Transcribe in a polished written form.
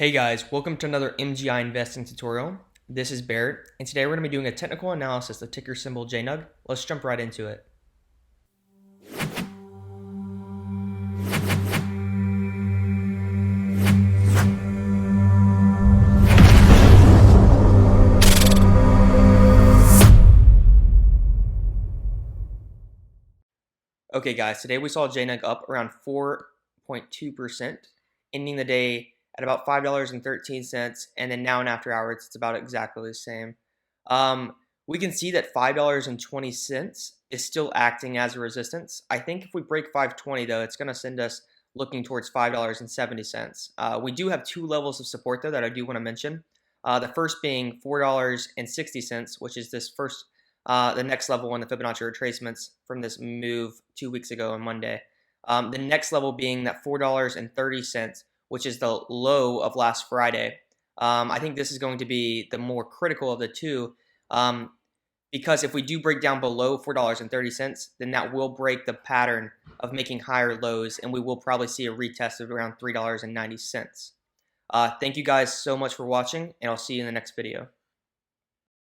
Hey guys, welcome to another MGI investing tutorial. This is Barrett, and today we're going to be doing a technical analysis of ticker symbol JNUG. Let's jump right into it. Okay guys, today we saw JNUG up around 4.2%, ending the day at about $5.13, and then now and after hours it's about exactly the same. We can see that $5.20 is still acting as a resistance. I think if we break 520 though, it's going to send us looking towards $5.70. We do have two levels of support though that I do want to mention. The first being $4.60, which is the next level in the Fibonacci retracements from this move 2 weeks ago on Monday. The next level being that $4.30, which is the low of last Friday. I think this is going to be the more critical of the two, because if we do break down below $4.30, then that will break the pattern of making higher lows, and we will probably see a retest of around $3.90. Thank you guys so much for watching, and I'll see you in the next video.